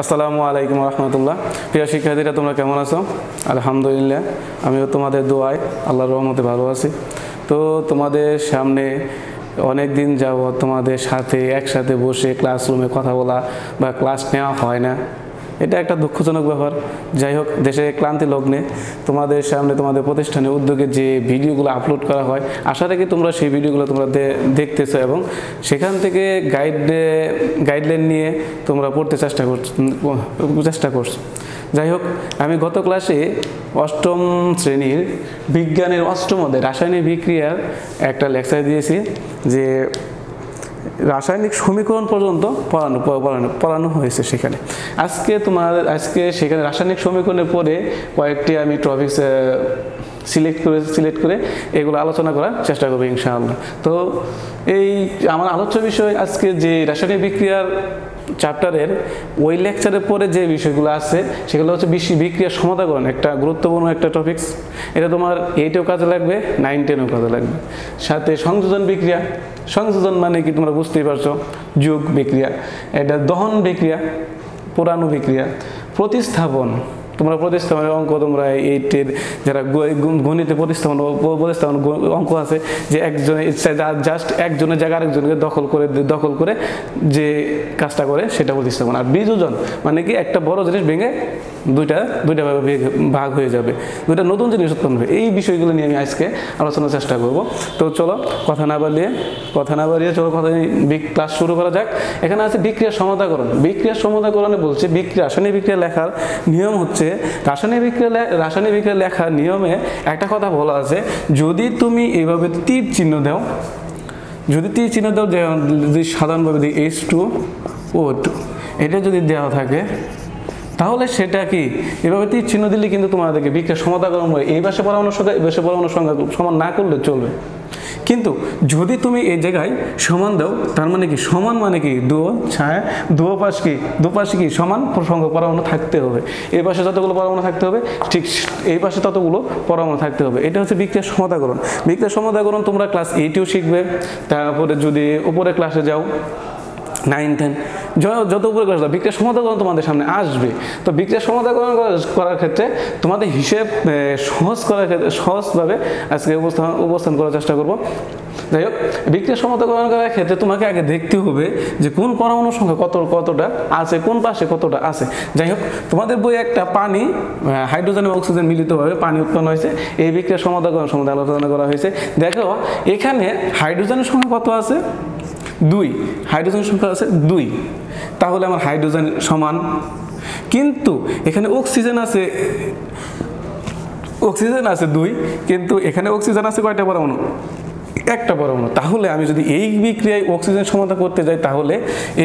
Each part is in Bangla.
আসসালামু আলাইকুম রহমতুল্লাহ। প্রিয় শিক্ষার্থীরা, তোমরা কেমন আছো? আলহামদুলিল্লাহ, আমিও তোমাদের দোয়ায় আল্লাহর রহমতে ভালো আছি। তো তোমাদের সামনে অনেক দিন যাবত তোমাদের সাথে একসাথে বসে ক্লাসরুমে কথা বলা বা ক্লাস নেওয়া হয় না। এটা একটা দুঃখজনক ব্যাপার। যাই হোক, দেশে ক্লান্তি লগ্নে তোমাদের সামনে তোমাদের প্রতিষ্ঠানের উদ্যোগে যে ভিডিওগুলো আপলোড করা হয়, আশা রাখি তোমরা সেই ভিডিওগুলো তোমরা দেখতেছো এবং সেখান থেকে গাইডলাইন নিয়ে তোমরা পড়তে চেষ্টা করছো। যাই হোক, আমি গত ক্লাসে অষ্টম শ্রেণীর বিজ্ঞানের অষ্টম অধ্যায় রাসায়নিক বিক্রিয়ার একটা লেকচার দিয়েছি, যে রাসায়নিক সমীকরণ পর্যন্ত পড়ানো হয়েছে সেখানে। আজকে সেখানে রাসায়নিক সমীকরণের পরে কয়েকটি আমি টপিক সিলেক্ট করে এগুলো আলোচনা করার চেষ্টা করবো ইনশাআল্লাহ। তো এই আমার আলোচ্য বিষয় আজকে যে রাসায়নিক বিক্রিয়ার চ্যাপ্টারের ওই লেকচারের পরে যে বিষয়গুলো আছে সেগুলো হচ্ছে বিক্রিয়ার সমাধাকরণ, একটা গুরুত্বপূর্ণ একটা টপিকস। এটা তোমার 8এও কাজে লাগবে, 9, 10এও কাজে লাগবে। সাথে সংযোজন বিক্রিয়া, সংযোজন মানে কি তোমরা বুঝতেই পারছো, যোগ বিক্রিয়া। এটা দহন বিক্রিয়া, পোড়ানো বিক্রিয়া। প্রতিস্থাপন, তোমরা প্রতিস্থাপনের অঙ্ক তোমরা 8-এর যারা গণিতে প্রতিস্থাপন অঙ্ক আছে, যে জাস্ট একজনের জায়গা আরেকজনকে দখল করে যে কাজটা করে সেটা প্রতিস্থাপন। আর বিযোজন মানে কি একটা বড় জিনিস ভেঙে দুইটা ভাগ হয়ে যাবে, দুইটা নতুন জিনিস উৎপন্ন হবে। এই বিষয়গুলো নিয়ে আমি আজকে আলোচনার চেষ্টা করব। তো চলো কথা না বাড়িয়ে চলো ক্লাস শুরু করা যাক। এখানে আছে বিক্রিয়ার সমাধাকরণ। বিক্রিয়ার সমাধাকরণে বলছে রাসায়নিক বিক্রিয়া লেখার নিয়ম হচ্ছে, রাসায়নিক বিক্রিয়া লেখার নিয়মে একটা কথা বলা আছে, যদি তুমি এইভাবে তীর চিহ্ন দাও, যদি সাধারণভাবে দিই H2O2, এটা যদি দেওয়া থাকে তাহলে সেটা কি এভাবে তীর চিহ্ন দিলে কিন্তু তোমাদেরকে বিক্রিয়ার সমাধাকরণ হয়। এই পাশে পরমাণুর সংখ্যা এই পাশে পরমাণুর সংখ্যা সমান না করলে চলবে। কিন্তু যদি তুমি এই জায়গায় সমান দাও, তার মানে কি সমান মানে কি দুপাশে কি সমান সংখ্যক পরমাণু থাকতে হবে। এই পাশে যতগুলো পরমাণু থাকতে হবে, ঠিক এই পাশে ততগুলো পরমাণু থাকতে হবে। এটা হচ্ছে বিক্রিয়ার সমাধাকরণ। বিক্রিয়ার সমাধাকরণ তোমরা ক্লাস 8এও শিখবে। তারপরে যদি উপরে ক্লাসে যাও 9, 10, যত উপরে ক্লাস যাও, বিক্রিয়ার সমাধাকরণ তোমাদের সামনে আসবে। তো বিক্রিয়ার সমাধাকরণ করার ক্ষেত্রে তোমাদের হিসেব সহজভাবে আজকে উপস্থান করার চেষ্টা করব। যাই হোক, বিক্রিয়ার সমাধাকরণ করার ক্ষেত্রে তোমাকে আগে দেখতে হবে যে কোন পরমাণুর সংখ্যা কতটা আছে, কোন পাশে কতটা আছে। যাই হোক, তোমাদের বইয়ে একটা পানি, হাইড্রোজেন এবং অক্সিজেন মিলিতভাবে পানি উৎপন্ন হয়েছে, এই বিক্রিয়ার সমাধাকরণ সম্বন্ধে আলোচনা করা হয়েছে। দেখো এখানে হাইড্রোজেনের সংখ্যা কত আছে? 2। হাইড্রোজেন সংখ্যা আছে 2, তাহলে আমার হাইড্রোজেন সমান। কিন্তু এখানে অক্সিজেন আছে 2, কিন্তু এখানে অক্সিজেন আছে কয়টা পরমাণু? একটা পরমাণু। তাহলে আমি যদি এই বিক্রিয়ায় অক্সিজেন সমাধান করতে যাই, তাহলে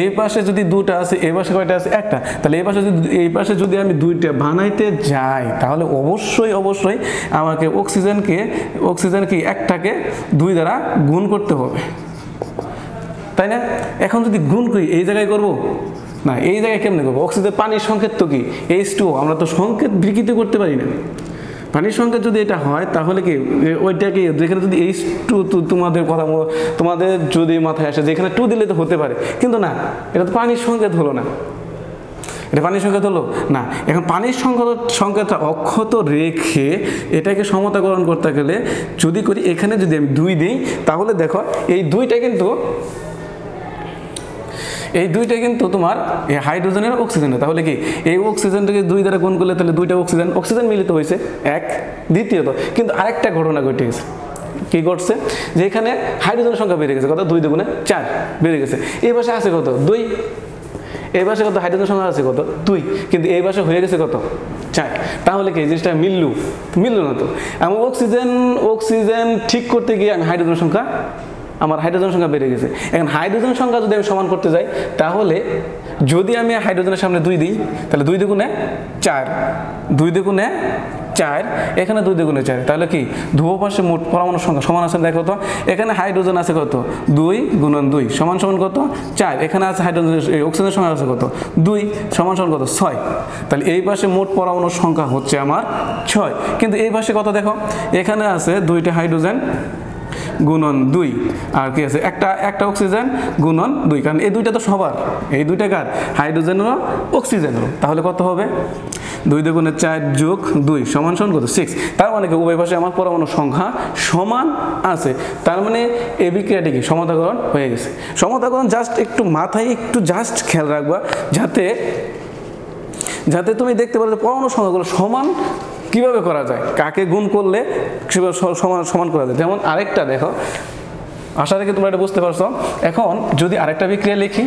এই পাশে যদি 2টা আছে, এই পাশে কয়টা আছে? একটা। তাহলে এই পাশে যদি আমি 2টা বানাইতে যাই, তাহলে অবশ্যই আমাকে অক্সিজেনকে একটাকে 2 দ্বারা গুণ করতে হবে, তাই না? এখন যদি গুণ করি এই জায়গায় করব না, এই জায়গায় কেমনে করবো? অক্সিজেন পানির সংকেত তো কি H2O, আমরা তো সংকেত বিকৃত করতে পারি না। পানির সংকেত যদি এটা হয় তাহলে কি ওইটাকে, যেখানে যদি H2, তোমাদের যদি মাথায় আসে যেখানে 2 দিলে তো হতে পারে, কিন্তু না, এটা তো পানির সংকেত হলো না। এটা পানির সংকেত হলো না। এখন পানির সংকেতটা অক্ষত রেখে এটাকে সমতাকরণ করতে গেলে যদি করি, এখানে যদি আমি 2 দিই, তাহলে দেখো এই দুইটা কিন্তু তোমার এই হাইড্রোজেনের অক্সিজেনের। তাহলে কি এই অক্সিজেনটাকে 2 দ্বারা গুণ করলে তাহলে 2টা অক্সিজেন মিলিত হয়েছে 1। দ্বিতীয়ত কিন্তু আরেকটা ঘটনা ঘটে গেছে। কি ঘটছে? যে এখানে হাইড্রোজেনের সংখ্যা বেড়ে গেছে, কত? 2 দুগুণে 4 বেড়ে গেছে। এই পাশে আছে কত? 2। এই পাশে কত? হাইড্রোজেন সংখ্যা আছে কত? 2, কিন্তু এই পাশে হয়ে গেছে কত? 4। তাহলে কি জিনিসটা মিললো না তো। আমি অক্সিজেন ঠিক করতে গিয়ে আমি আমার হাইড্রোজেন সংখ্যা বেড়ে গেছে। এখন হাইড্রোজেন সংখ্যা যদি আমি সমান করতে যাই, তাহলে যদি আমি হাইড্রোজেনের সামনে 2 দিই, তাহলে 2 দুগুণে 4, 2 দুগুণে 4, এখানে 2 দুগুণে 4, তাহলে কি ধ্রুব পাশে মোট পরমাণুর সংখ্যা সমান আছে। দেখো তো এখানে হাইড্রোজেন আছে কত? 2 গুণন 2 সমান কত? 4। এখানে আছে অক্সিজেনের সংখ্যা আছে কত? 2 সমান কত? 6। তাহলে এই পাশে মোট পরমাণুর সংখ্যা হচ্ছে আমার 6। কিন্তু এই পাশে কত? দেখো এখানে আছে 2টা হাইড্রোজেন, গুণন 2 আর কি আছে একটা অক্সিজেন গুণন 2 কারণ এই দুইটা তো সবার এই দুইটা কার হাইড্রোজেনেরও অক্সিজেনেরও তাহলে কত হবে 2 দুগুণে 4 যোগ 2 সমান কত 6 তার মানে কি উভয় পাশে আমার পরমাণু সংখ্যা সমান আছে তার মানে এই বিক্রিয়াটি কি সমতাকরণ হয়ে গেছে সমতাকরণ জাস্ট একটু মাথায় একটু জাস্ট খেয়াল রাখবা যাতে তুমি দেখতে পারো যে পরমাণু সংখ্যাগুলো সমান কিভাবে করা যায় কাকে গুণ করলে সমান করা যায় যেমন আরেকটা দেখো আশা রেখে তোমরা এটা বুঝতে পারছো এখন যদি আরেকটা বিক্রিয়া লিখি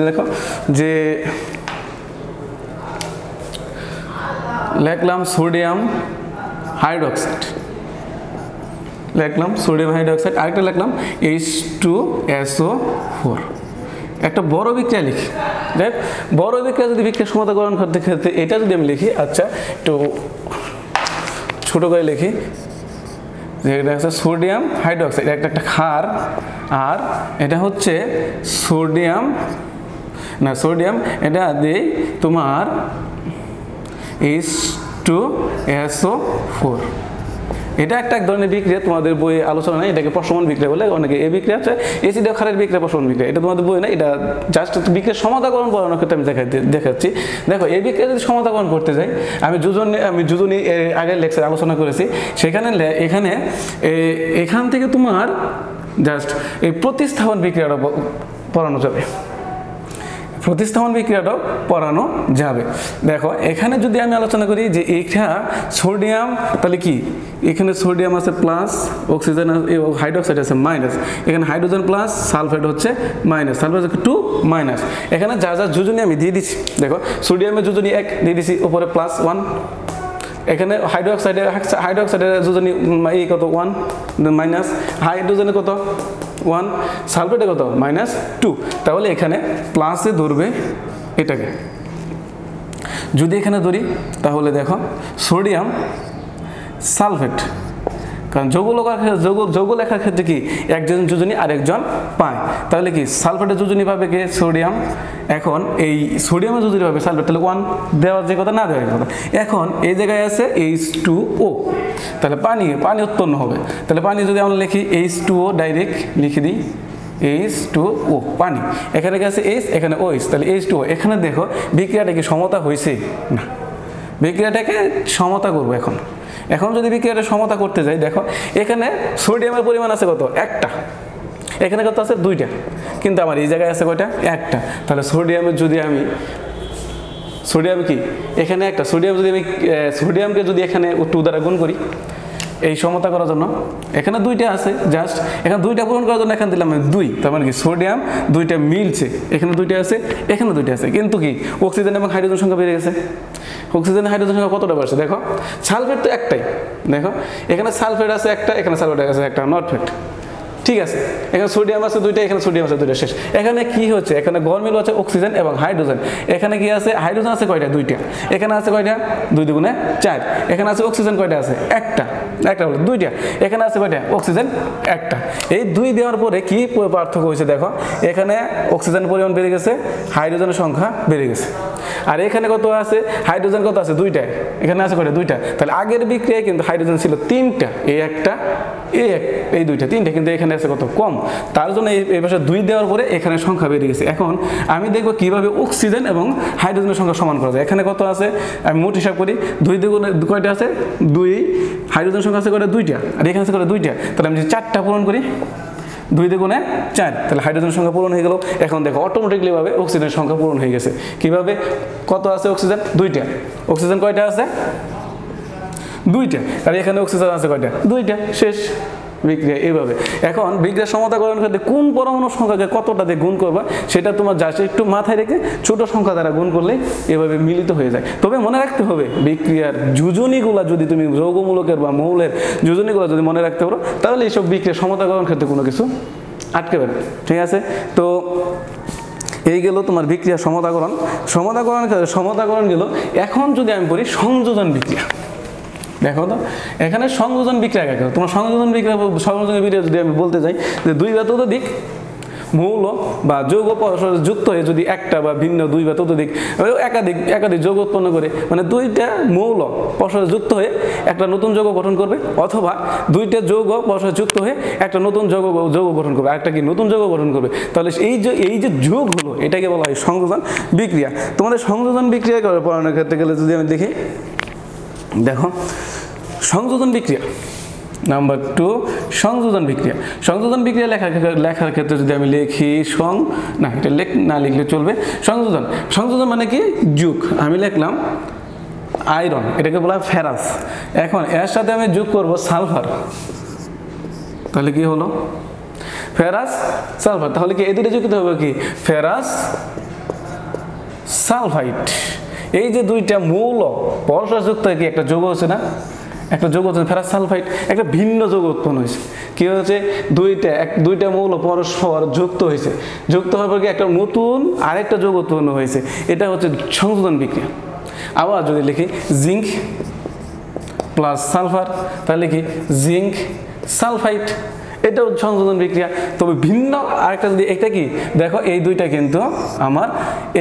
দেখো যে লিখলাম সোডিয়াম হাইড্রোক্সাইড আরেকটা লিখলাম H2SO4 একটা বড় বিক্রিয়া লিখি দেখ বড় বিক্রিয়া যদি বিক্রিয়া সমতাকরণ করতে ক্ষেত্রে এটা যদি আমি লিখি আচ্ছা একটু ছোট করে লিখি যে এটা হচ্ছে সোডিয়াম হাইড্রোক্সাইড একটা ক্ষার আর এটা হচ্ছে সোডিয়াম এটা দেই তোমার H2SO4 এটা এক ধরনের বিক্রিয়া তোমাদের বইয়ে আলোচনা নেই এটাকে প্রশমন বিক্রিয়া বলে অনেকে এই বিক্রিয়া হচ্ছে এসিড ক্ষারের বিক্রিয়া প্রশমন বিক্রিয়া এটা তোমাদের বই না এটা জাস্ট বিক্রিয়া সমতাকরণ করানোর ক্ষেত্রে আমি দেখাচ্ছি দেখো এই বিক্রিয়া যদি সমতাকরণ করতে যাই আমি যোজনী আগের লেকচারে আলোচনা করেছি সেখানে এখান থেকে তোমার জাস্ট এই প্রতিস্থাপন বিক্রিয়াটা পড়ানো যাবে দেখো এখানে যদি আমি আলোচনা করি যে এইটা সোডিয়াম তাহলে কি এখানে সোডিয়াম আছে প্লাস অক্সিজেন হাইড্রোক্সাইড আছে মাইনাস এখানে হাইড্রোজেন প্লাস সালফেট হচ্ছে মাইনাস সালফেট 2 মাইনাস এখানে যা যোজনী আমি দিয়ে দিচ্ছি দেখো সোডিয়ামের যোজনী 1 দিয়ে দিচ্ছি উপরে প্লাস 1 এখানে হাইড্রোক্সাইডের যোজনী এই কত 1 মাইনাস হাইড্রোজেনের কত 1 সালফেটে কত -2 তাহলে এখানে প্লাসে ধরবে এটাকে যদি এখানে ধরি তাহলে দেখো সোডিয়াম সালফেট কারণ যৌগ লেখার ক্ষেত্রে কি একজন যোজনী আরেকজন পায় তাহলে কি সালফেটের যোজনী পাবে কে সোডিয়াম এখন এই সোডিয়ামের যোজনী পাবে সালফেট তাহলে 1 দেওয়ার যে কথা না দেওয়ার কথা এখন এই জায়গায় আছে H2O তাহলে পানি উৎপন্ন হবে তাহলে পানি যদি আমরা লিখি H2O ডাইরেক্ট লিখে দিই H2O পানি এখানে গেছে H এখানে OH তাহলে H2O এখানে দেখো বিক্রিয়াটা কি সমতা হয়েছে না বিক্রিয়াটাকে সমতা করবো এখন যদি বিক্রিয়াটা সমতা করতে যাই দেখো এখানে সোডিয়ামের পরিমাণ আছে কত একটা এখানে কত আছে 2টা কিন্তু আমার এই জায়গায় আছে কয়টা একটা তাহলে সোডিয়াম কি এখানে একটা সোডিয়ামকে যদি এখানে 2 দ্বারা গুণ করি এই সমতা করার জন্য এখানে 2টা আছে জাস্ট এখানে 2টা পূরণ করার জন্য এখানে দিলাম 2 তার মানে কি সোডিয়াম 2টা মিলছে এখানে 2টা আছে এখানে 2টা আছে কিন্তু কি অক্সিজেন এবং হাইড্রোজেন সংখ্যা বেড়ে গেছে অক্সিজেন হাইড্রোজেন সংখ্যা কতটা বাড়ছে দেখো সালফেট তো একটাই দেখো এখানে সালফেট আছে একটা এখানে সালফেট আছে একটা নট ফ্যাক্ট ঠিক আছে এখানে সোডিয়াম আছে 2টা এখানে সোডিয়াম আছে 2টা শেষ এখানে কি হচ্ছে এখানে গরমিল আছে অক্সিজেন এবং হাইড্রোজেন এখানে কি আছে হাইড্রোজেন আছে কয়টা 2টা এখানে আছে কয়টা 2 দুগুণে 4 এখানে আছে অক্সিজেন কয়টা আছে একটা হলো 2টা এখানে আছে কয়টা অক্সিজেন একটা এই 2 দেওয়ার পরে কি পার্থক্য হয়েছে দেখো এখানে অক্সিজেন পরিমাণ বেড়ে গেছে হাইড্রোজেনের সংখ্যা বেড়ে গেছে আর এখানে কত আছে হাইড্রোজেন কত আছে 2টা এখানে আছে কয়টা 2টা তাহলে আগের বিক্রিয়ায় কিন্তু হাইড্রোজেন ছিল 3টা এই একটা এই 2টা 3টা কিন্তু এখানে আছে কত কম তার জন্য এই পাশে 2 দেওয়ার পরে এখানে সংখ্যা বেড়ে গেছে এখন আমি দেখব কিভাবে অক্সিজেন এবং হাইড্রোজেনের সংখ্যা সমান করা যায় এখানে কত আছে আমি মোট হিসাব করি 2 দ্বিগুণে কয়টা আছে 2 হাইড্রোজেন সংখ্যা আছে কয়টা 2টা আর এখানে আছে কয়টা 2টা তাহলে আমি যদি 4টা পূরণ করি 2 দ্বিগুণে 4 তাহলে হাইড্রোজেনের সংখ্যা পূরণ হয়ে গেল এখন দেখো অটোমেটিক্যালি ভাবে অক্সিজেনের সংখ্যা পূরণ হয়ে গেছে কিভাবে কত আছে অক্সিজেন 2টা অক্সিজেন কয়টা আছে 2টা আর এখানে অক্সিজেন আছে কয়টা 2টা শেষ বিক্রিয়া এইভাবে এখন বিক্রিয়া সমতাকরণ ক্ষেত্রে কোন পরমাণুর সংখ্যাকে কতটা দিয়ে গুণ করবা সেটা তোমার জাস্ট একটু মাথায় রেখে ছোট সংখ্যা দ্বারা গুণ করলে এভাবে মিলিত হয়ে যায় তবে মনে রাখতে হবে বিক্রিয়ার যোজনীগুলা যদি তুমি যৌগমূলকের বা মৌলের যোজনীগুলা যদি মনে রাখতে পারো তাহলে এইসব বিক্রিয়া সমতাকরণ ক্ষেত্রে কোনো কিছু আটকে পারে ঠিক আছে তো এই গেল তোমার বিক্রিয়া সমতাকরণ গেল এখন যদি আমি বলি সংযোজন বিক্রিয়া দেখো তো এখানে সংযোজন বিক্রিয়া কাকে তোমার সংযোজন বিক্রিয়া যদি আমি বলতে যাই যে 2 বা ততোধিক মৌল বা যৌগ পরস্পর যুক্ত হয়ে যদি একটা বা ভিন্ন দুই বা ততোধিক একাধিক যৌগ উৎপন্ন করে, মানে দুইটা মৌল পরস্পর যুক্ত হয়ে একটা নতুন যৌগ গঠন করবে, অথবা দুইটা যৌগ পরস্পর যুক্ত হয়ে একটা নতুন যৌগ গঠন করবে, একটা কি নতুন যৌগ গঠন করবে। তাহলে এই যে যোগ হলো এটাকে বলা হয় সংযোজন বিক্রিয়া। তোমাদের সংযোজন বিক্রিয়া পড়ানোর ক্ষেত্রে গেলে যদি আমি দেখি, দেখো সংযোজন বিক্রিয়া নাম্বার 2 সংযোজন বিক্রিয়া। সংযোজন বিক্রিয়া লেখার ক্ষেত্রে যদি আমি লিখি এটা না লিখলে চলবে। সংযোজন মানে কি যোগ। আমি লিখলাম আয়রন, এটাকে বলা হয় ফেরাস। এখন এর সাথে আমি যোগ করব সালফার, তাহলে কি হলো ফেরাস সালফার। তাহলে কি এই দুটো যুক্ত হবে কি ফেরাস সালফাইড। এই যে দুইটা মৌল পরস্পর যুক্ত হয়ে কি একটা যৌগ হচ্ছে না, একটা যৌগ হচ্ছে ফেরাস সালফাইড, একটা ভিন্ন যৌগ উৎপন্ন হয়েছে। কি হচ্ছে দুইটা মৌল পরস্পর যুক্ত হয়েছে, যুক্ত হওয়ার পর কি একটা নতুন আরেকটা যৌগ উৎপন্ন হয়েছে, এটা হচ্ছে সংযোজন বিক্রিয়া। আবার যদি লিখি জিঙ্ক প্লাস সালফার, তাহলে কি জিঙ্ক সালফাইড, এটাও সংযোজন বিক্রিয়া। তবে ভিন্ন আরেকটা যদি এটা কি দেখো, এই দুইটা কিন্তু আমার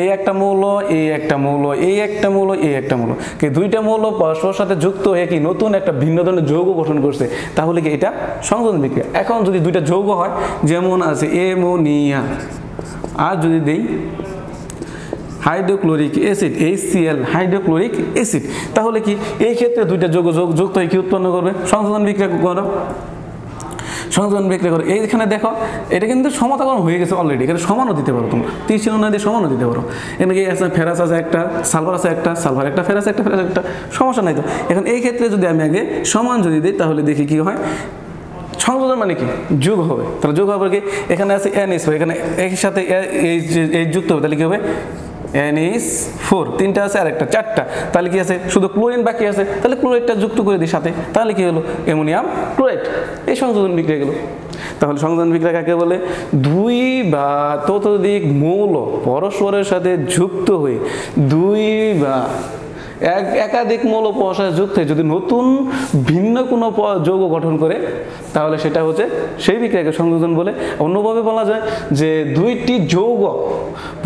এই একটা মৌল এই একটা মৌল এই একটা মৌল এই একটা মৌল, কি দুইটা মৌল পরস্পর সাথে যুক্ত হয়ে কি নতুন একটা ভিন্ন ধরনের যৌগ গঠন করছে, তাহলে কি এটা সংযোজন বিক্রিয়া। এখন যদি দুইটা যৌগ হয়, যেমন আছে অ্যামোনিয়া, আর যদি দেই hydrochloric acid HCl hydrochloric acid, তাহলে কি এই ক্ষেত্রে দুইটা যৌগ যুক্ত হয়ে কি উৎপন্ন করবে সংযোজন বিক্রিয়া করো। সংযোজন বিক্রিয়া করে এইখানে দেখো এটা কিন্তু সমতাকরণ হয়ে গেছে অলরেডি, এখানে সমানও দিতে পারো, তোমরা তীর না দিয়ে সমানও দিতে পারো। এখানে কি আছে ফেরাস আছে একটা, সালফার আছে একটা, সালফার একটা, ফেরাস একটা, ফেরাস একটা, সমস্যা নাই তো। এখন এই ক্ষেত্রে যদি আমি আগে সমান যদি দিই, তাহলে দেখি কি হয়। সংযোজন মানে কি যোগ হবে, তাহলে যোগ হবে কি এখানে আছে NH, এখানে এর সাথে এই যুক্ত হবে, তাহলে কি হবে NH4, তিনটা আছে আর একটা চারটা, তাহলে কি আছে শুধু ক্লোরিন বাকি আছে, তাহলে ক্লোরাইডটা যুক্ত করে দিই সাথে, তাহলে কি হলো অ্যামোনিয়াম ক্লোরাইড। এই সংযোজন বিক্রিয়া গেল। তাহলে সংযোজন বিক্রিয়া কাকে বলে? দুই বা ততোধিক মৌল পরস্পরের সাথে যুক্ত হয়ে দুই বা একাধিক মৌল পরস্পর যুক্ত হয়ে যদি নতুন ভিন্ন কোনো যৌগ গঠন করে, তাহলে সেটা হচ্ছে সেই বিক্রিয়াকে সংযোজন বলে। অন্যভাবে বলা যায় যে দুইটি যৌগ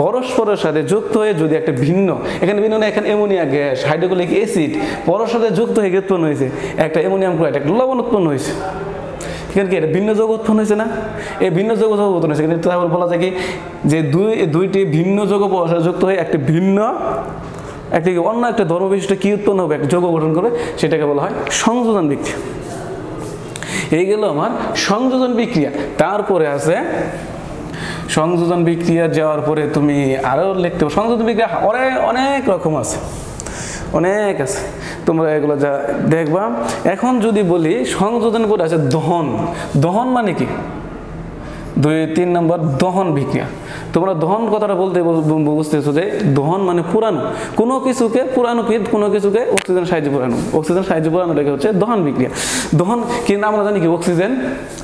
পরস্পরের সাথে যুক্ত হয়ে যদি একটা ভিন্ন, এখানে ভিন্ন না, এখানে অ্যামোনিয়া গ্যাস হাইড্রোক্লোরিক অ্যাসিড পরস্পরের সাথে যুক্ত হয়ে উৎপন্ন হয়েছে একটা অ্যামোনিয়াম ক্লোরাইড, একটা লবণ উৎপন্ন হয়েছে। এখানে কি এটা ভিন্ন যৌগ উৎপন্ন হয়েছে না? এই ভিন্ন যৌগ উৎপন্ন হয়েছে, কিন্তু তাহলে বলা যায় কি যে দুইটি ভিন্ন যৌগ পরস্পর যুক্ত হয়ে একটি ভিন্ন অন্য একটা ধর্মবিশিষ্ট কি উৎপন্ন হবে, একটা যৌগ গঠন করবে, সেটাকে বলা হয় সংযোজন বিক্রিয়া। এই গেল আমার সংযোজন বিক্রিয়া। তারপরে আছে সংযোজন বিক্রিয়া যাওয়ার পরে তুমি আরো লিখতে পারো। সংযোজন বিক্রিয়া অনেক রকম আছে, অনেক আছে, তোমরা এগুলো যা দেখবা। এখন যদি বলি সংযোজন পরে আছে দহন। দহন মানে কি? 2-3 নম্বর দহন বিক্রিয়া। তোমরা দহন কথাটা বলতে বুঝতেছো যে দহন মানে পুরানো কোনো কিছুকে, কোনো কিছুকে অক্সিজেন সাহায্যে পুরানো। অক্সিজেন সাহায্যে পুরানোটাকে হচ্ছে দহন বিক্রিয়া। দহন কিন্তু আমরা জানি কি অক্সিজেন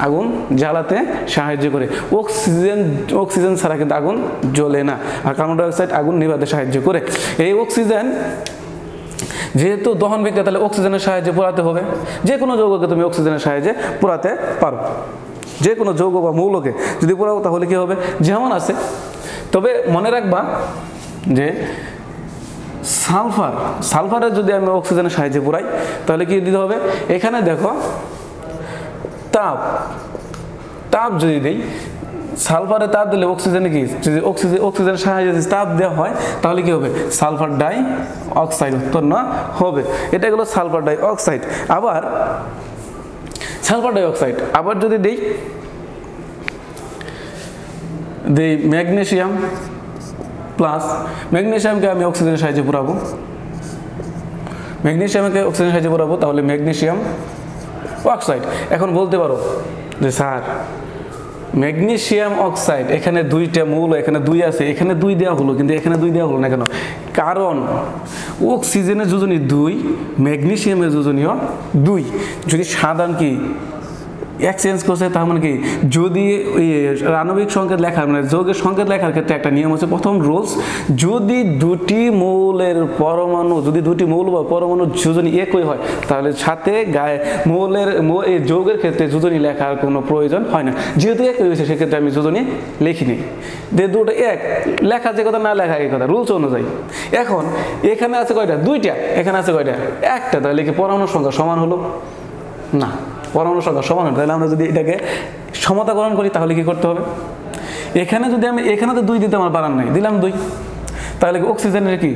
আগুন জ্বালাতে সাহায্য করে। অক্সিজেন ছাড়া কিন্তু আগুন জ্বলে না, আর কার্বন ডাই অক্সাইড আগুন নিভাতে সাহায্য করে। এই অক্সিজেন যেহেতু দহন বিক্রিয়া, তাহলে অক্সিজেনের সাহায্যে পোড়াতে হবে। যে কোনো যৌগকে তুমি অক্সিজেনের সাহায্যে পোড়াতে পারো, যে কোনো যৌগ বা মৌলকে যদি পোড়াও তাহলে কি হবে যেমন আছে। তবে মনে রাখবা যে সালফারের যদি আমি অক্সিজেনের সাহায্যে পোড়াই তাহলে কি দিতে হবে, এখানে দেখো তাপ যদি দেই, সালফারে তাপ দিলে অক্সিজেনে কি, যদি অক্সিজেনের সাহায্যে তাপ দেওয়া হয় তাহলে কি হবে সালফার ডাই অক্সাইড উৎপন্ন হবে। এটা হলো সালফার ডাই অক্সাইড। আবার সালফার ডাই অক্সাইড আবার যদি দেই ম্যাগনেসিয়াম প্লাস, ম্যাগনেসিয়ামকে আমি অক্সিজেনের সাহায্যে পোড়াবো, তাহলে ম্যাগনেসিয়াম অক্সাইড। এখন বলতে পারো যে স্যার ম্যাগনেসিয়াম অক্সাইড এখানে দুইটা মৌল, এখানে দুই আছে, এখানে দুই দেওয়া হলো, কিন্তু এখানে দুই দেওয়া হলো না কেন? কারণ অক্সিজেনের যোজনী 2, ম্যাগনেসিয়ামের যোজনীয় 2। যদি সাধারণ কি এক্সচেঞ্জ করছে, তার মানে কি যদি আণবিক সংকেত লেখা মানে যৌগের সংকেত লেখার ক্ষেত্রে একটা নিয়ম আছে, প্রথম রুলস, যদি দুটি মৌলের পরমাণু, যদি দুটি মৌল বা পরমাণু যোজনী একই হয় তাহলে সাথে গায়ে মৌলের এই যৌগের ক্ষেত্রে যোজনী লেখার কোনো প্রয়োজন হয় না। যেহেতু একই হয়েছে সেক্ষেত্রে আমি যোজনী লিখিনি, যে দুটো এক লেখা যে কথা না লেখা এই কথা রুলস অনুযায়ী। এখন এখানে আছে কয়টা? দুইটা, এখানে আছে কয়টা? একটা। তাহলে কি পরমাণুর সংখ্যা সমান হলো? না, পরমাণুর সংখ্যা সমান হলো। তাহলে আমরা যদি এটাকে সমতাকরণ করি তাহলে কি করতে হবে? এখানে যদি আমি, এখানে তো 2 দিতে আমার বাড়ান নাই, দিলাম 2, তাহলে অক্সিজেনের কি,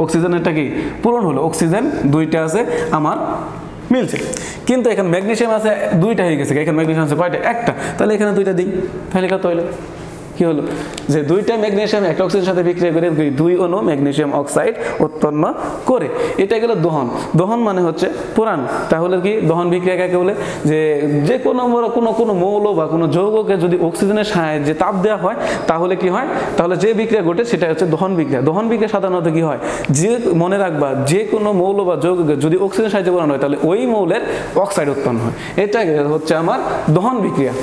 অক্সিজেনেরটা কি পূরণ হলো, অক্সিজেন 2টা আছে আমার মিলছে। কিন্তু এখানে ম্যাগনেসিয়াম আছে 2টা হয়ে গেছে, এখানে ম্যাগনেসিয়াম আছে কয়টা? একটা। তাহলে এখানে 2টা দিই, তাহলে কত হলো? কি হলো? যে 2টা ম্যাগনেসিয়াম একটা অক্সিজেনের সাথে বিক্রিয়া করে 2 অণু ম্যাগনেসিয়াম অক্সাইড উৎপন্ন করে। এটা গেল দহন। দহন মানে হচ্ছে পোড়ানো। তাহলে কি দহন বিক্রিয়া কাকে বলে? যে কোনো মৌল বা কোনো যৌগকে যদি অক্সিজেনের সাহায্যে তাপ দেওয়া হয় তাহলে কি হয়? তাহলে যে বিক্রিয়া ঘটে সেটা হচ্ছে দহন বিক্রিয়া। দহন বিক্রিয়া সাধারণত কি হয়? যে মনে রাখবা, যে কোনো মৌল বা যৌগকে যদি অক্সিজেনের সাহায্যে পোড়ানো হয় তাহলে ওই মৌলের অক্সাইড উৎপন্ন হয়। এটা হচ্ছে আমার দহন বিক্রিয়া।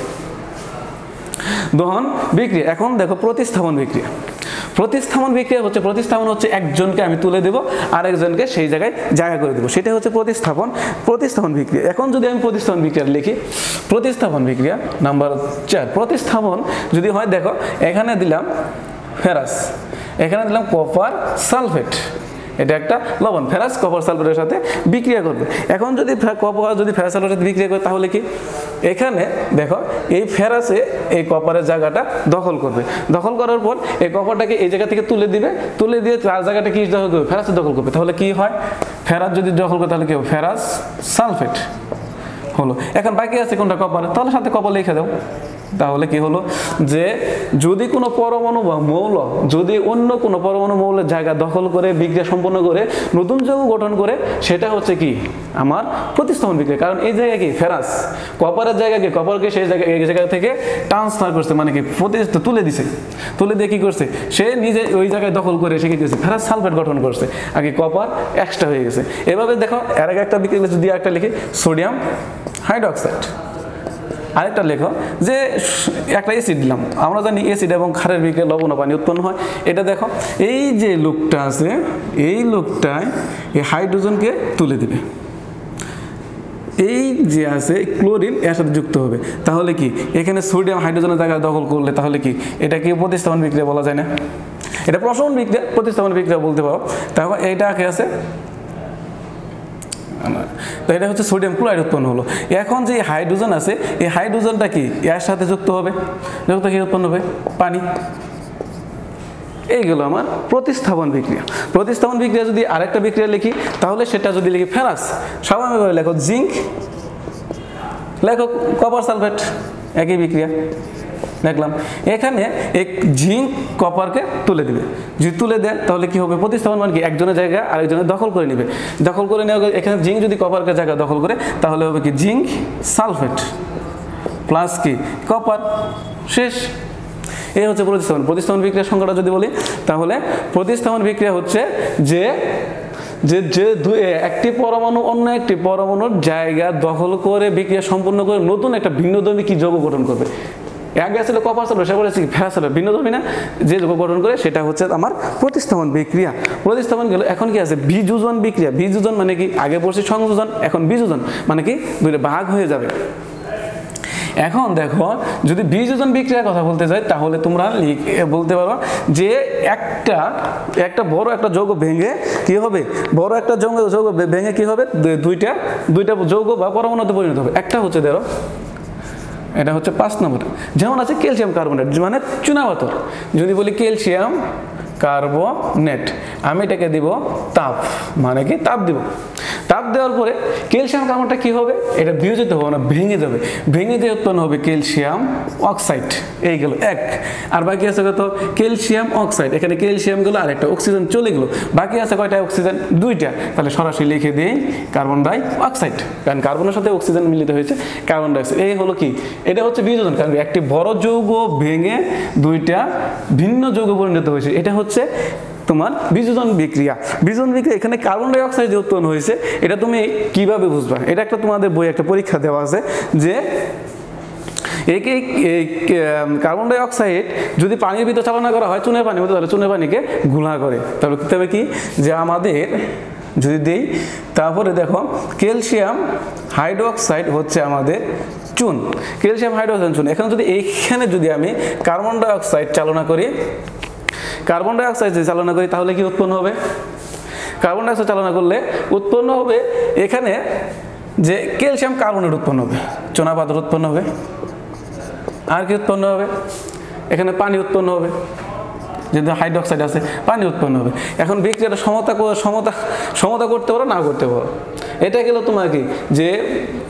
দহন বিক্রিয়া। এখন দেখো প্রতিস্থাপন বিক্রিয়া। প্রতিস্থাপন বিক্রিয়া হচ্ছে, প্রতিস্থাপন হচ্ছে একজনকে আমি তুলে দেব আরেকজনকে সেই জায়গায় জায়গা করে দেবো, সেটা হচ্ছে প্রতিস্থাপন বিক্রিয়া। এখন যদি আমি প্রতিস্থাপন বিক্রিয়া লিখি, প্রতিস্থাপন বিক্রিয়া নাম্বার 4, প্রতিস্থাপন যদি হয়, দেখো এখানে দিলাম ফেরাস, এখানে দিলাম কপার সালফেট, এটা একটা লবণ, ফেরাস কপার সালফেটের সাথে বিক্রিয়া করবে। এখন যদি কপার যদি ফেরাস সালফেটের সাথে বিক্রিয়া করে তাহলে কি এখানে দেখো এই ফেরাসে এই কপারের জায়গাটা দখল করবে। দখল করার পর এই কপারটাকে এই জায়গা থেকে তুলে দিবে, তুলে দিয়ে তার জায়গাটা কি দখল করবে? ফেরাসে দখল করবে। তাহলে কি হয়? ফেরাস যদি দখল করে তাহলে কি হবে? ফেরাস সালফেট হলো। এখন বাকি আছে কোনটা? কপার। তাহলে সাথে কপার লিখে দাও। তাহলে কি হলো? যে যদি কোনো পরমাণু বা মৌল যদি অন্য কোনো পরমাণু মৌলের জায়গা দখল করে বিক্রিয়া সম্পন্ন করে নতুন যৌগ গঠন করে, সেটা হচ্ছে কি আমার প্রতিস্থাপন বিক্রিয়া। কারণ এই জায়গায় কি ফেরাস কপারের জায়গায় কি কপারকে সেই জায়গা থেকে ট্রান্সফার করছে, মানে কি তুলে দিছে, তুলে দিয়ে কি করছে? সে নিজে ওই জায়গায় দখল করে সে কি করছে? ফেরাস সালফেট গঠন করছে, আগে কপার এক্সট্রা হয়ে গেছে। এভাবে দেখো এর আগে একটা বিক্রিয়া যদি একটা লিখি সোডিয়াম হাইড্রোক্সাইড, আরেকটা লেখো যে একটা অ্যাসিড দিলাম। আমরা জানি অ্যাসিড এবং ক্ষারের বিক্রিয়া লবণ ও পানি উৎপন্ন হয়। এটা দেখো এই যে লোকটা আছে, এই লোকটায় এই হাইড্রোজেনকে তুলে দিবে, এই যে আছে ক্লোরিন এর সাথে যুক্ত হবে। তাহলে কি এখানে সোডিয়াম হাইড্রোজেনের জায়গা দখল করলে তাহলে কি এটা কি প্রতিস্থাপন বিক্রিয়া বলা যায় না? এটা প্রশমন বিক্রিয়া, প্রতিস্থাপন বিক্রিয়া বলতে পারো। তাহলে এটা কে আছে? তো এটা হচ্ছে সোডিয়াম ক্লোরাইড উৎপন্ন হলো। এখন যে হাইড্রোজেন আছে এই হাইড্রোজেনটা কি এর সাথে যুক্ত হবে, যুক্ত কি উৎপন্ন হবে? পানি। এইগুলো আমার প্রতিস্থাপন বিক্রিয়া। প্রতিস্থাপন বিক্রিয়া যদি আরেকটা বিক্রিয়া লিখি তাহলে সেটা যদি লিখি ফেরাস, স্বাভাবিকভাবে লেখো জিঙ্ক, লেখো কপার সালফেট, একই বিক্রিয়া দেখলাম। এখানে এক জিঙ্ক কপারকে তুলে দিবে, যদি তুলে দেয় তাহলে কি হবে? প্রতিস্থাপন মানে কি একজনের জায়গা আরেকজনের দখল করে নেবে। দখল করে নেওয়া, এখানে জিঙ্ক যদি কপারকে জায়গা দখল করে তাহলে হবে কি জিঙ্ক সালফেট প্লাস কি কপার, শেষ। এই হচ্ছে প্রতিস্থাপন। প্রতিস্থাপন বিক্রিয়ার সংখ্যাটা যদি বলি তাহলে প্রতিস্থাপন বিক্রিয়া হচ্ছে যে একটি পরমাণু অন্য একটি পরমাণুর জায়গা দখল করে বিক্রিয়া সম্পূর্ণ করে নতুন একটা ভিন্নধর্মী কি যৌগ গঠন করবে। আগে আসলে কপার সালফেট, সে বলেছি ফেরাস সালফেট, ভিন্নধর্মী না, যে যৌগ গঠন করে সেটা হচ্ছে আমার প্রতিস্থাপন বিক্রিয়া। প্রতিস্থাপন গেল। এখন কি আছে? বিযোজন বিক্রিয়া। বিযোজন মানে কি? আগে পড়ছি সংযোজন, এখন বিযোজন মানে কি দুইটা ভাগ হয়ে যাবে। এখন দেখো যদি বিযোজন বিক্রিয়ার কথা বলতে যাই তাহলে তোমরা বলতে পারো যে একটা বড় একটা যৌগ ভেঙে কি হবে? বড় একটা যৌগ ভেঙে কি হবে? দুইটা যৌগ বা পরমাণুতে পরিণত হবে। একটা হচ্ছে ধরো এটা হচ্ছে 5 নম্বর, যেমন আছে ক্যালসিয়াম কার্বনেট মানে চুনাপাথর। যদি বলি ক্যালসিয়াম কার্বনেট, আমি এটাকে দিব তাপ, মানে কি তাপ দিব। তাপ দেওয়ার পরে ক্যালসিয়াম কার্বনেটটা কি হবে? এটা বিয়োজিত হবে না, ভেঙে যাবে। ভেঙে দিয়ে উৎপন্ন হবে ক্যালসিয়াম অক্সাইড। এই গেল এক। আর বাকি আছে কত? Calcium oxide. এখানে ক্যালসিয়াম গেল আর একটা অক্সিজেন চলে গেল, বাকি আছে কয়টা অক্সিজেন? 2টা। তাহলে সরাসরি লিখে দিই কার্বন ডাই অক্সাইড, কারণ কার্বনের সাথে অক্সিজেন মিলিত হয়েছে কার্বন ডাই অক্সাইড। এই হলো কি? এটা হচ্ছে বিয়োজন, কারণ একটি বড় যৌগ ভেঙে 2টা ভিন্ন যৌগ পরিণত হয়েছে। এটা হচ্ছে তোমার বিযোজন বিক্রিয়া। বিযোজন বিক্রিয়া এখানে কার্বন ডাই অক্সাইড যে উৎপন্ন হয়েছে এটা তুমি কিভাবে বুঝবা? এটা একটা তোমাদের বই একটা পরীক্ষা দেওয়া আছে যে এই কার্বন ডাই অক্সাইড যদি পানির ভিতরে চালনা করা হয় চুনের পানির মধ্যে, তাহলে চুনের পানিকে গুলা করে। তাহলে করতে হবে কি যে আমাদের যদি দেই, তারপরে দেখো ক্যালসিয়াম হাইড্রোক্সাইড হচ্ছে আমাদের চুন, ক্যালসিয়াম হাইড্রোক্সাইড চুন। এখন যদি এইখানে যদি আমি কার্বন ডাই অক্সাইড চালনা করি, কার্বন ডাই অক্সাইড যদি চালনা করি তাহলে কি উৎপন্ন হবে? কার্বন ডাই অক্সাইড চালনা করলে উৎপন্ন হবে এখানে যে ক্যালসিয়াম কার্বনেট উৎপন্ন হবে, চুনাপাথর উৎপন্ন হবে, আর কি উৎপন্ন হবে? এখানে পানি উৎপন্ন হবে, যেহেতু হাইড্রোক্সাইড আছে পানি উৎপন্ন হবে। এখন বিক্রিয়াটা সমতা করতে পারো না করতে পারো। এটা গেল তোমার কি যে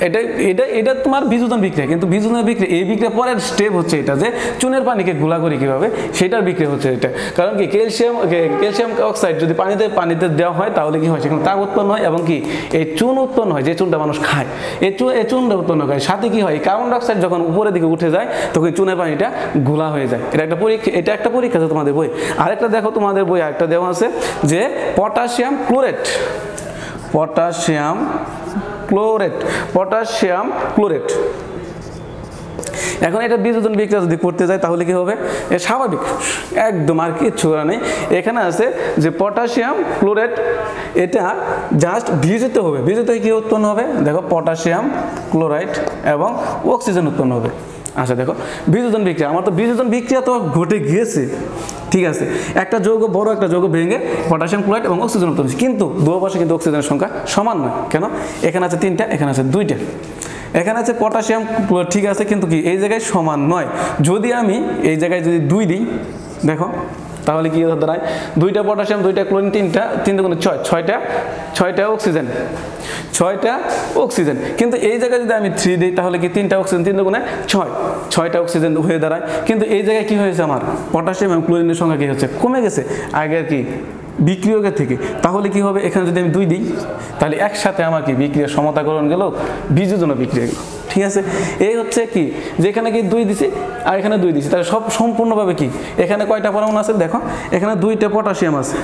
এটা এটা এটা তোমার বিযোজন বিক্রিয়া, কিন্তু বিযোজন বিক্রিয়া এই বিক্রিয়া পরের স্টেপ হচ্ছে এটা যে চুনের পানিকে গুলা করি কিভাবে সেটার বিক্রিয়া হচ্ছে এটা। কারণ কি ক্যালসিয়াম অক্সাইড যদি পানিতে দেওয়া হয় তাহলে কি হয় সেখানে তাপ উৎপন্ন হয় এবং কি এই চুন উৎপন্ন হয়, যে চুনটা মানুষ খায় এই চুনটা উৎপন্ন হয়। সাথে কি হয় কার্বন ডাই অক্সাইড যখন উপরের দিকে উঠে যায় তখন চুনের পানিটা গুলা হয়ে যায়। এটা একটা পরীক্ষা আছে তোমাদের বই। আরেকটা দেখো তোমাদের বই আরেকটা দেওয়া আছে যে পটাশিয়াম ক্লোরেট, পটাশিয়াম ক্লোরেট। এখন এটা বিযোজন বিক্রিয়া যদি করতে যায় তাহলে কি হবে? স্বাভাবিক একদম, আর কিচ্ছু করা নেই। এখানে আছে যে পটাশিয়াম ক্লোরেট, এটা জাস্ট ভিজিতে হবে। ভিজিতে কি উৎপন্ন হবে? দেখো পটাশিয়াম ক্লোরাইড এবং অক্সিজেন উৎপন্ন হবে। আচ্ছা দেখো বিযোজন বিক্রিয়া, আমার তো বিযোজন বিক্রিয়া তো ঘটে গিয়েছে, ঠিক আছে। একটা যৌগ বড় একটা যৌগ ভেঙে পটাশিয়াম ক্লোরাইড এবং অক্সিজেন উৎপন্ন হচ্ছে, কিন্তু দুই পাশে কিন্তু অক্সিজেনের সংখ্যা সমান নয়। কেন? এখানে আছে 3টা, এখানে আছে 2টা। এখানে আছে পটাশিয়াম ক্লোরাইড, ঠিক আছে, কিন্তু কি এই জায়গায় সমান নয়। যদি আমি এই জায়গায় যদি 2 দিই, দেখো তাহলে কি দাঁড়ায়? 2টা পটাশিয়াম 2টা ক্লোরিন 3 গুণে 6টা অক্সিজেন, 6টা অক্সিজেন। কিন্তু এই জায়গায় যদি আমি 3 দিই তাহলে কি 3টা অক্সিজেন 3 গুণে 6টা অক্সিজেন হয়ে দাঁড়ায়। কিন্তু এই জায়গায় কি হয়েছে? আমার পটাশিয়াম এবং ক্লোরিনের সংখ্যা কি হচ্ছে? কমে গেছে আগের কি বিক্রিয়কের থেকে। তাহলে কি হবে? এখানে যদি আমি 2 দিই তাহলে একসাথে আমার কি বিক্রিয়ার সমতাকরণ গেল, বিযোজন বিক্রিয়া গেল, ঠিক আছে। এই হচ্ছে কি যেখানে কি 2 দিছি আর এখানে 2 দিছি, তাহলে সব সম্পূর্ণভাবে কি এখানে কয়টা পরমাণু আছে? দেখো এখানে 2টা পটাশিয়াম আছে,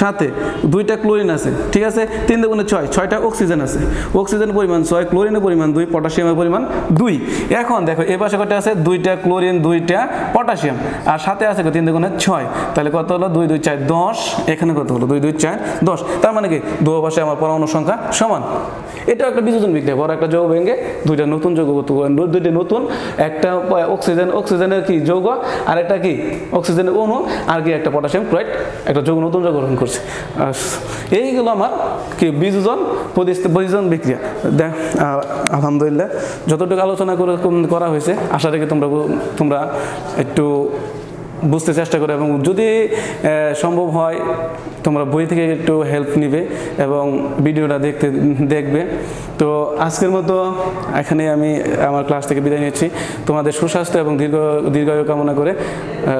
সাথে 2টা ক্লোরিন আছে, ঠিক আছে। 3 গুণে 6টা অক্সিজেন আছে, অক্সিজেনের পরিমাণ 6, ক্লোরিনের পরিমাণ 2, পটাশিয়ামের পরিমাণ 2। এখন দেখো এই পাশে কয়টা আছে? 2টা ক্লোরিন 2টা পটাশিয়াম, আর সাথে আছে 3 গুণে 6, তাহলে কত হলো? 2 2 4 10। এখানে কত হলো? 2 2 4 10। তার মানে কি দুই পাশে আমার পরমাণুর সংখ্যা সমান। এটা একটা বিযোজন বিক্রিয়া, বড় একটা যৌগ ভেঙে 2টা নতুন যৌগ, 2টা নতুন, একটা অক্সিজেনের কি যৌগ, আর একটা কি অক্সিজেনের অণু, আর কি একটা পটাশিয়াম ক্লোরাইড, একটা যৌগ নতুন যৌগ গ্রহণ করছে। এইগুলো আমার কি বিযোজন বিক্রিয়া। আলহামদুলিল্লাহ যতটুকু আলোচনা করা হয়েছে আশা রাখি তোমরা একটু বুঝতে চেষ্টা করো, এবং যদি সম্ভব হয় তোমরা বই থেকে একটু হেল্প নিবে এবং ভিডিওটা দেখবে। তো আজকের মতো এখানে আমি আমার ক্লাস থেকে বিদায় নিচ্ছি। তোমাদের সুস্বাস্থ্য এবং দীর্ঘায়ু কামনা করে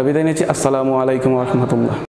বিদায় নিচ্ছি। আসসালামু আলাইকুম ওয়া রাহমাতুল্লাহ।